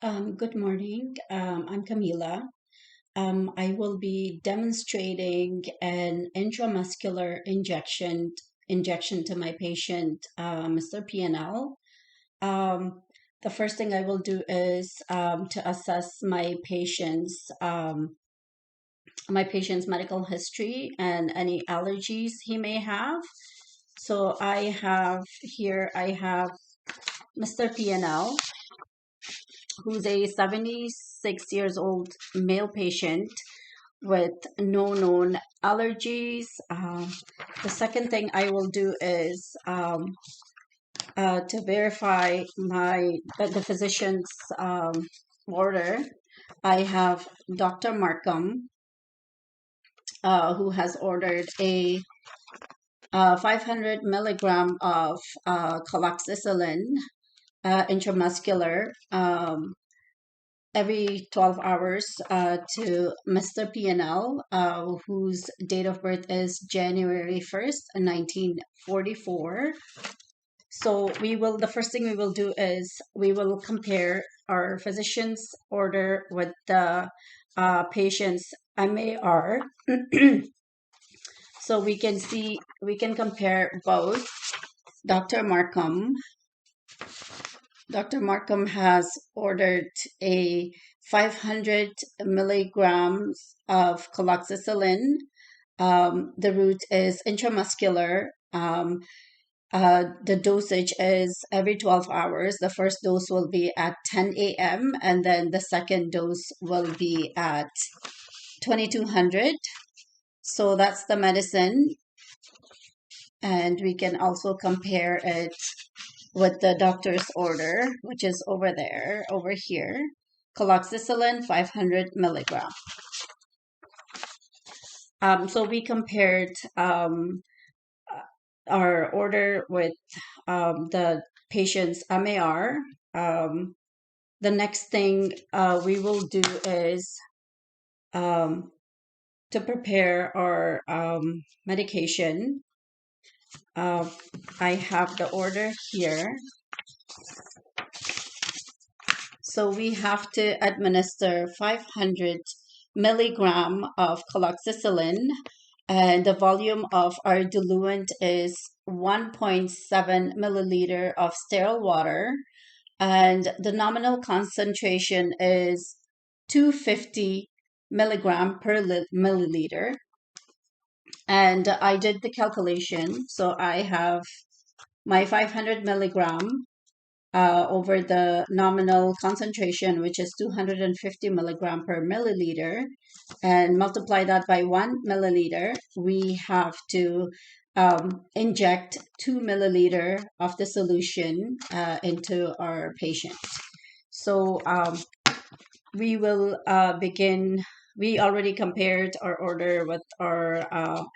Good morning. I'm Camila. I will be demonstrating an intramuscular injection to my patient, Mr. PNL. Um, the first thing I will do is to assess my patient's medical history and any allergies he may have. So I have Mr. PNL, who's a 76 years old male patient with no known allergies. The second thing I will do is to verify the physician's order. I have Dr. Markham, who has ordered a 500 milligram of caloxicillin intramuscular every 12 hours to Mr. PNL, whose date of birth is January 1st, 1944. So the first thing we will do is we will compare our physician's order with the patient's MAR. So we can compare both. Dr. Markham Dr. Markham has ordered a 500 milligrams of caloxicillin. The route is intramuscular. The dosage is every 12 hours. The first dose will be at 10 a.m. and then the second dose will be at 2200. So that's the medicine. And we can also compare it with the doctor's order, which is over here. Caloxicillin 500 milligram. So we compared our order with the patient's MAR. The next thing we will do is um, to prepare our medication. Uh, I have the order here. So we have to administer 500 milligram of caloxicillin, and the volume of our diluent is 1.7 milliliter of sterile water, and the nominal concentration is 250 milligram per milliliter. And I did the calculation, so I have my 500 milligram over the nominal concentration, which is 250 milligram per milliliter, and multiply that by 1 milliliter, we have to inject 2 milliliter of the solution into our patient. So we will begin. We already compared our order with our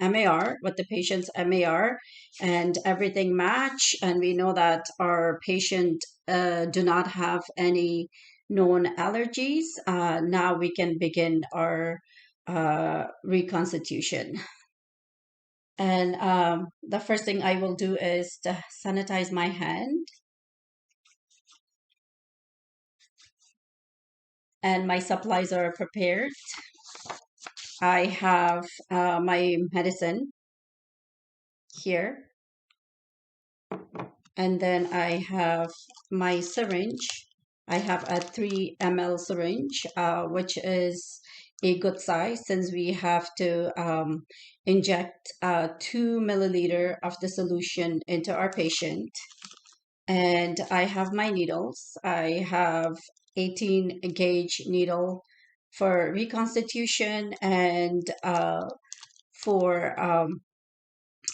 MAR, with the patient's MAR, and everything match. And we know that our patient do not have any known allergies. Now we can begin our reconstitution. And the first thing I will do is to sanitize my hand. And my supplies are prepared. I have my medicine here, and then I have my syringe. I have a 3 ml syringe, which is a good size since we have to inject 2 milliliter of the solution into our patient. And I have my needles. I have 18 gauge needle for reconstitution and for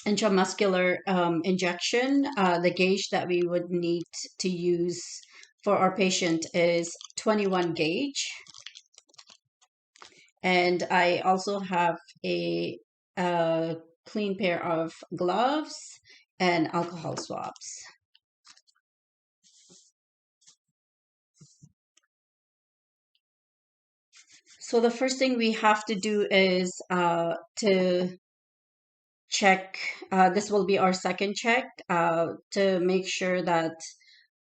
intramuscular injection. The gauge that we would need to use for our patient is 21 gauge. And I also have a clean pair of gloves and alcohol swabs. So the first thing we have to do is to check. This will be our second check to make sure that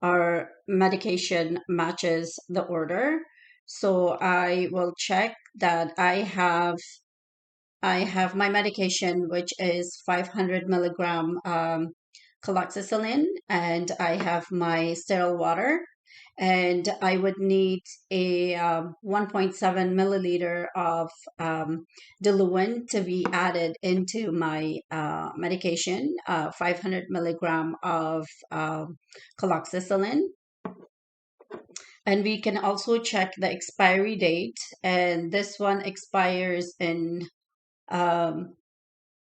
our medication matches the order. So I will check that I have my medication, which is 500 milligram caloxicillin, and I have my sterile water, and I would need a 1.7 milliliter of diluent to be added into my medication, 500 milligram of caloxicillin. And we can also check the expiry date, and this one expires in um,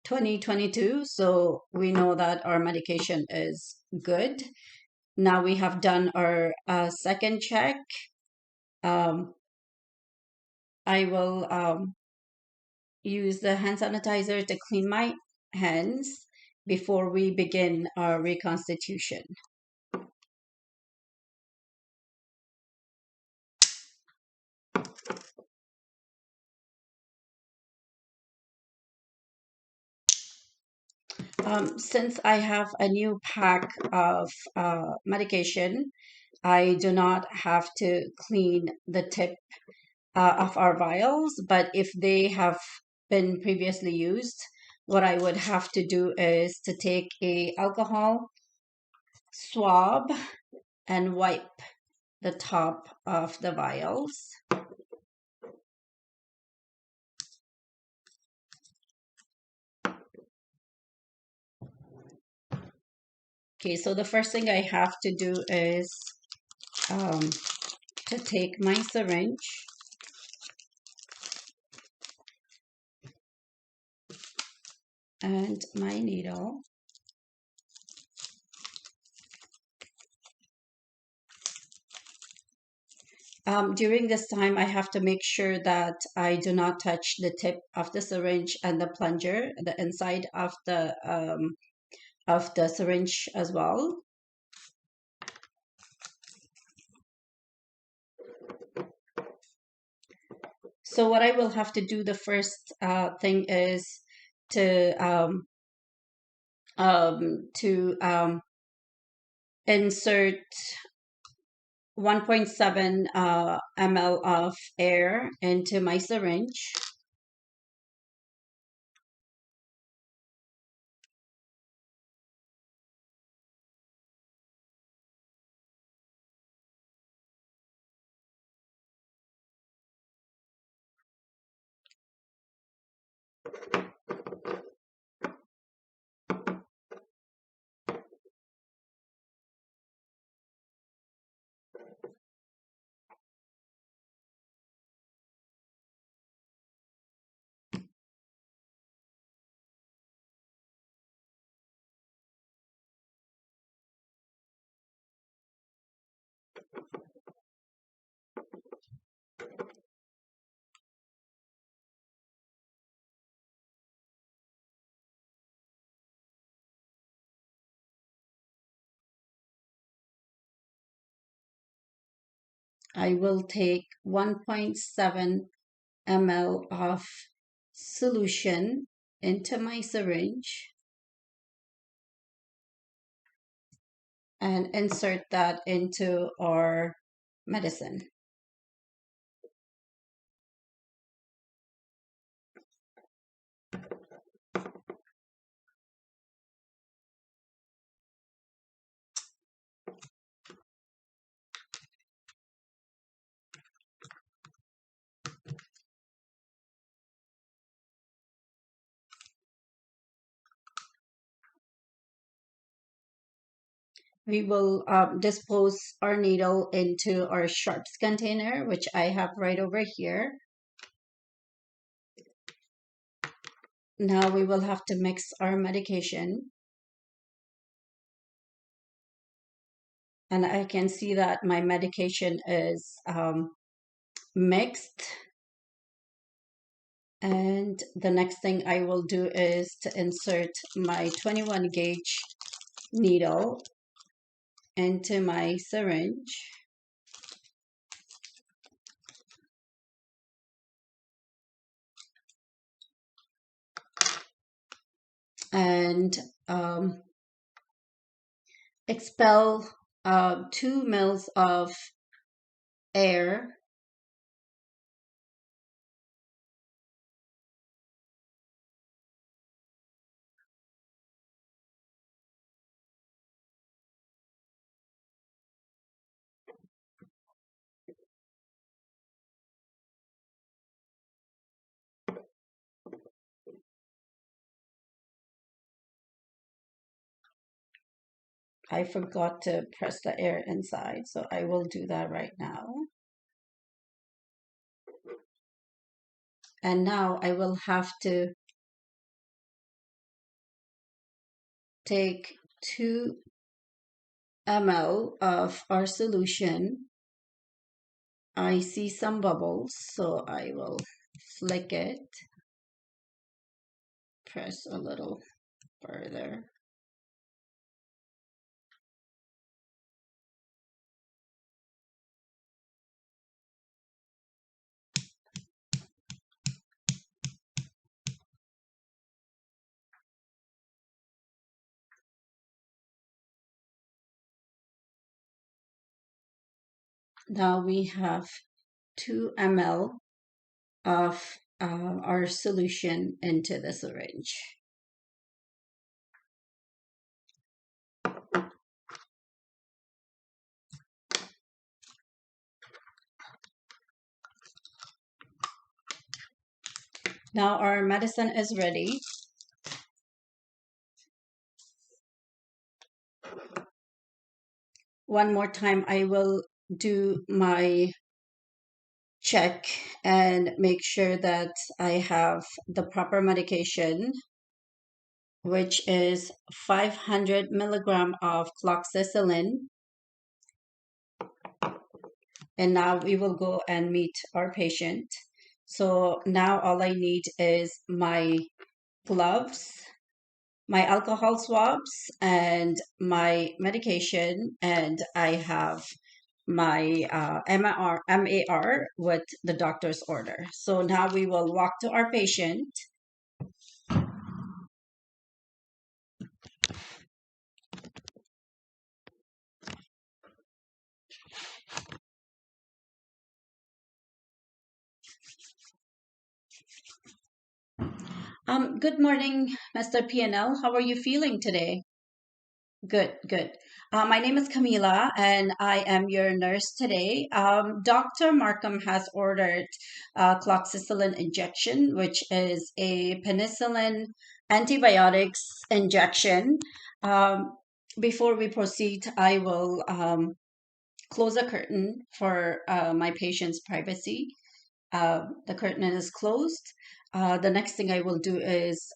2022, so we know that our medication is good. Now we have done our second check. Um, I will use the hand sanitizer to clean my hands before we begin our reconstitution. Since I have a new pack of medication, I do not have to clean the tip of our vials, but if they have been previously used, what I would have to do is to take a alcohol swab and wipe the top of the vials. Okay, so the first thing I have to do is um, to take my syringe and my needle. During this time, I have to make sure that I do not touch the tip of the syringe and the plunger, the inside of the syringe as well. So what I will have to do the first thing is to insert 1.7 ml of air into my syringe. I will take 1.7 ml of solution into my syringe and insert that into our medicine. We will dispose our needle into our sharps container, which I have right over here. Now we will have to mix our medication. And I can see that my medication is mixed. And the next thing I will do is to insert my 21 gauge needle into my syringe. And expel 2 mils of air. I forgot to press the air inside, so I will do that right now. And now I will have to take 2 ml of our solution. I see some bubbles, so I will flick it, press a little further. Now we have 2 ml of our solution into the syringe. Now our medicine is ready. One more time, I will do my check and make sure that I have the proper medication, which is 500 milligram of cloxacillin. And now we will go and meet our patient. So now all I need is my gloves, my alcohol swabs, and my medication, and I have my MAR with the doctor's order. So now we will walk to our patient. Good morning, Mr. PNL. How are you feeling today? Good, good. My name is Camila, and I am your nurse today. Dr. Markham has ordered cloxacillin injection, which is a penicillin antibiotics injection. Before we proceed, I will close a curtain for my patient's privacy. The curtain is closed. The next thing I will do is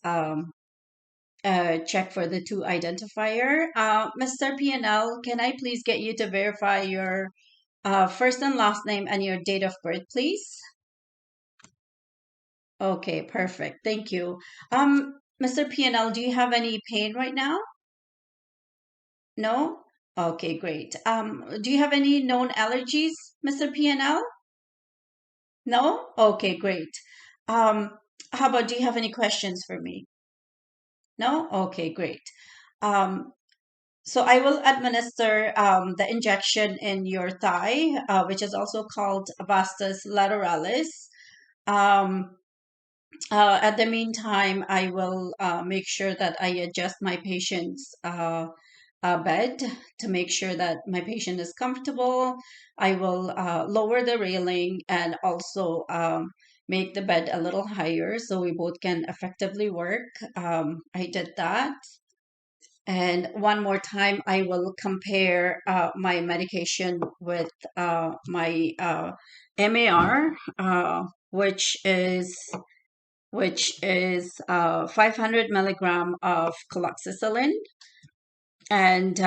check for the 2 identifier. Mr. PNL, can I please get you to verify your first and last name and your date of birth, please? Okay, perfect. Thank you. Mr. PNL, do you have any pain right now? No? Okay, great. Do you have any known allergies, Mr. PNL? No? Okay, great. How about, do you have any questions for me? No? Okay, great. Um, So I will administer the injection in your thigh, which is also called vastus lateralis. Um, at the meantime, I will make sure that I adjust my patient's bed to make sure that my patient is comfortable. I will lower the railing and also make the bed a little higher so we both can effectively work. I did that. And one more time, I will compare my medication with my MAR, which is 500 milligram of cloxacillin, and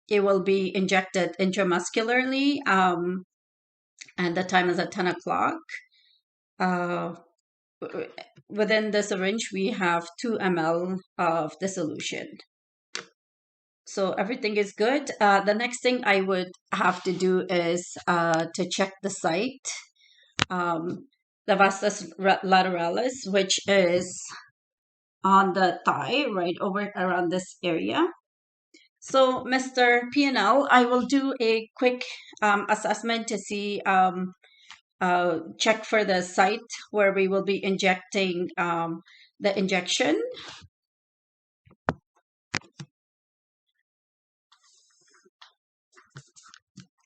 it will be injected intramuscularly. And the time is at 10 o'clock. Within the syringe, we have 2 ml of the solution. So everything is good. The next thing I would have to do is to check the site, the vastus lateralis, which is on the thigh, right over around this area. So, Mr. PNL, I will do a quick assessment to see, check for the site where we will be injecting the injection.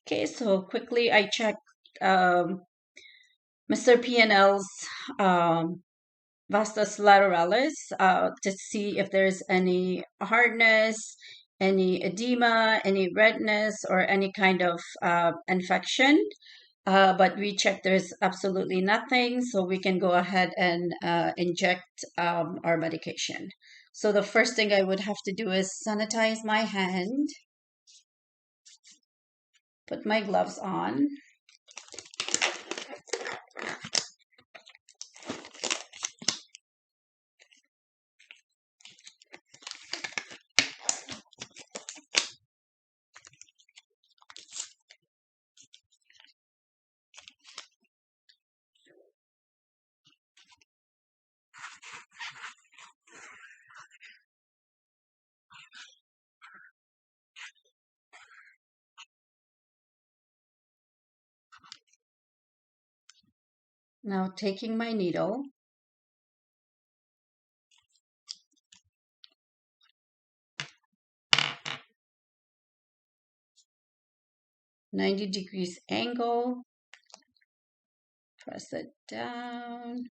Okay, so quickly I check Mr. PNL's vastus lateralis to see if there's any hardness, any edema, any redness, or any kind of infection. But we check there's absolutely nothing, so we can go ahead and inject our medication. So the first thing I would have to do is sanitize my hand, put my gloves on. Now taking my needle, 90 degrees angle, press it down,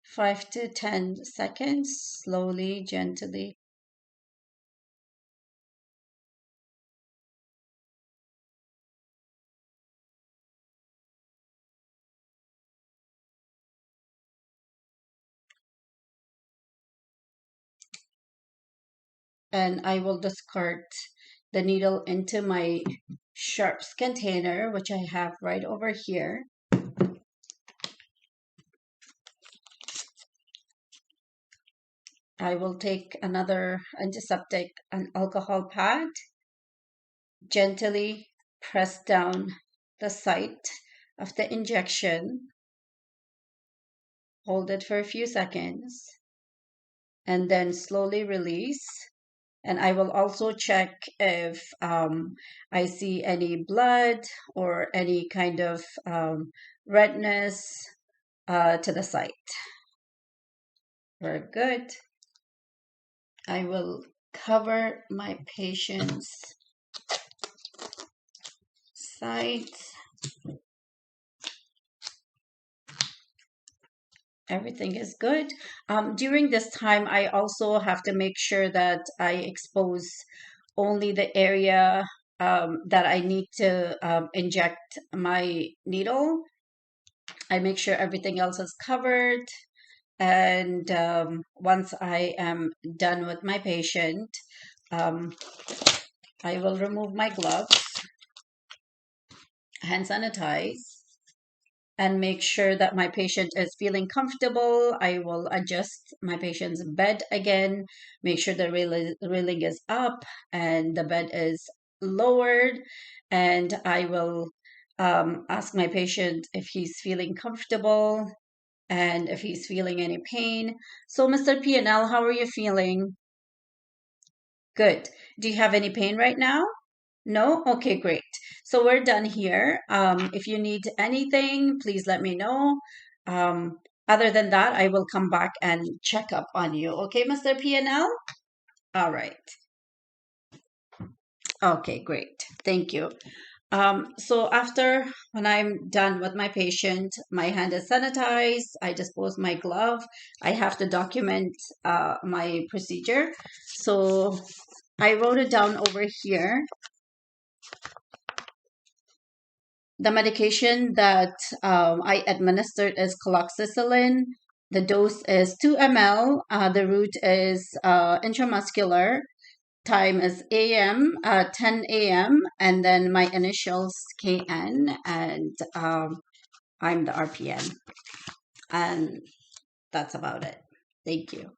5 to 10 seconds, slowly, gently. And I will discard the needle into my sharps container, which I have right over here. I will take another antiseptic and alcohol pad, gently press down the site of the injection, hold it for a few seconds, and then slowly release. And I will also check if I see any blood or any kind of redness to the site. Very good. I will cover my patient's site. Everything is good. During this time, I also have to make sure that I expose only the area that I need to inject my needle. I make sure everything else is covered. And once I am done with my patient, um, I will remove my gloves, hand sanitize, and make sure that my patient is feeling comfortable. I will adjust my patient's bed again, make sure the railing is up and the bed is lowered, and I will ask my patient if he's feeling comfortable and if he's feeling any pain. So, Mr. PNL, how are you feeling? Good. Do you have any pain right now? No? Okay, great. So we're done here. If you need anything, please let me know. Other than that, I will come back and check up on you. Okay, Mr. PNL? All right. Okay, great. Thank you. So after when I'm done with my patient, my hand is sanitized, I dispose my glove. I have to document my procedure. So I wrote it down over here. The medication that I administered is coloxicillin. The dose is 2 ml. The route is intramuscular. Time is AM, 10 a.m. And then my initials KN, and I'm the RPN. And that's about it. Thank you.